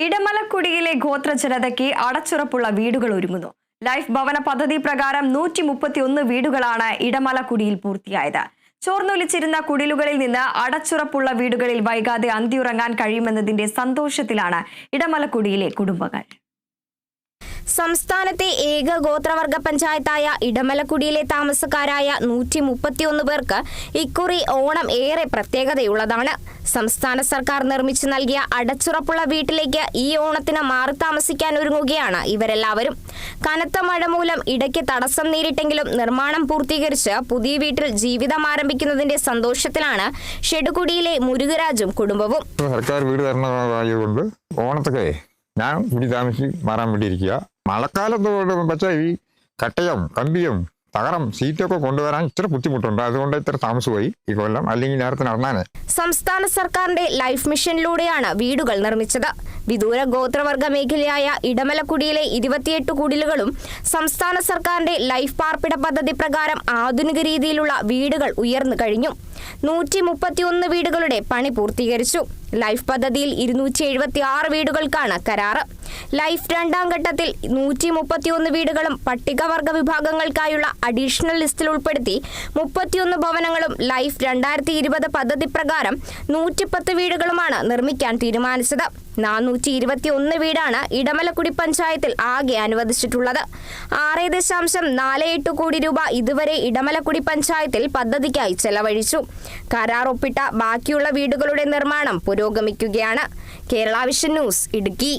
ഇടമലക്കുടിയിലെ ഗോത്രജനതയ്ക്ക് അടച്ചുറപ്പുള്ള വീടുകൾ ഒരുങ്ങുന്നു. ലൈഫ് ഭവന പദ്ധതി പ്രകാരം 131 വീടുകളാണ് ഇടമലക്കുടിയിൽ പൂർത്തിയായത്. ചോർന്നൊലിച്ചിരുന്ന കുടിലുകളിൽ നിന്ന് അടച്ചുറപ്പുള്ള വീടുകളിൽ വൈകാതെ അന്തിയുറങ്ങാൻ കഴിയുമെന്നതിന്റെ സന്തോഷത്തിലാണ് ഇടമലക്കുടിയിലെ കുടുംബങ്ങൾ. സംസ്ഥാനത്തെ ഏക ഗോത്രവർഗ പഞ്ചായത്തായ ഇടമലക്കുടിയിലെ താമസക്കാരായ 131 പേർക്ക് ഇക്കുറി ഓണം ഏറെ പ്രത്യേകതയുള്ളതാണ്. സംസ്ഥാന സർക്കാർ നിർമ്മിച്ചു നൽകിയ അടച്ചുറപ്പുള്ള വീട്ടിലേക്ക് ഈ ഓണത്തിന് മാറി താമസിക്കാൻ ഒരുങ്ങുകയാണ് ഇവരെല്ലാവരും. കനത്ത മഴ മൂലം ഇടയ്ക്ക് തടസ്സം നേരിട്ടെങ്കിലും നിർമ്മാണം പൂർത്തീകരിച്ച് പുതിയ വീട്ടിൽ ജീവിതം ആരംഭിക്കുന്നതിന്റെ സന്തോഷത്തിലാണ് ഷെഡുകുടിയിലെ മുരുകരാജും കുടുംബവും. സർക്കാർ വീട് തരണമായതുകൊണ്ട് ഓണത്തൊക്കെ ഞാൻ കൂടി താമസിച്ച് മാറാൻ വേണ്ടിയിരിക്കുക. മഴക്കാലത്ത് പക്ഷേ ഈ കട്ടയും കമ്പിയും തകരം സീറ്റൊക്കെ കൊണ്ടുവരാൻ ഇത്ര ബുദ്ധിമുട്ടുണ്ട്. അതുകൊണ്ട് ഇത്ര താമസമായി ഈ കൊല്ലം, അല്ലെങ്കിൽ നേരത്തെ നടന്നാണ്. സംസ്ഥാന സർക്കാരിന്റെ ലൈഫ് മിഷനിലൂടെയാണ് വീടുകൾ നിർമ്മിച്ചത്. വിദൂര ഗോത്രവർഗ മേഖലയായ ഇടമലക്കുടിയിലെ 28 കുടിലുകളും സംസ്ഥാന സർക്കാരിന്റെ ലൈഫ് പാർപ്പിട പദ്ധതി പ്രകാരം ആധുനിക രീതിയിലുള്ള വീടുകൾ ഉയർന്നു കഴിഞ്ഞു. 131 വീടുകളുടെ പണി പൂർത്തീകരിച്ചു. ലൈഫ് പദ്ധതിയിൽ 276 വീടുകൾക്കാണ് കരാറ്. ലൈഫ് രണ്ടാം ഘട്ടത്തിൽ 131 വീടുകളും പട്ടികവർഗ വിഭാഗങ്ങൾക്കായുള്ള അഡീഷണൽ ലിസ്റ്റിൽ ഉൾപ്പെടുത്തി 31 ഭവനങ്ങളും ലൈഫ് 2020 പദ്ധതി പ്രകാരം 110 വീടുകളുമാണ് നിർമ്മിക്കാൻ തീരുമാനിച്ചത്. 421 വീടാണ് ഇടമലക്കുടി പഞ്ചായത്തിൽ ആകെ അനുവദിച്ചിട്ടുള്ളത്. 6.48 കോടി രൂപ ഇതുവരെ ഇടമലക്കുടി പഞ്ചായത്തിൽ പദ്ധതിക്കായി ചെലവഴിച്ചു. കരാർ ഒപ്പിട്ട ബാക്കിയുള്ള വീടുകളുടെ നിർമ്മാണം പുരോഗമിക്കുകയാണ്. Kerala vision news, Idukki.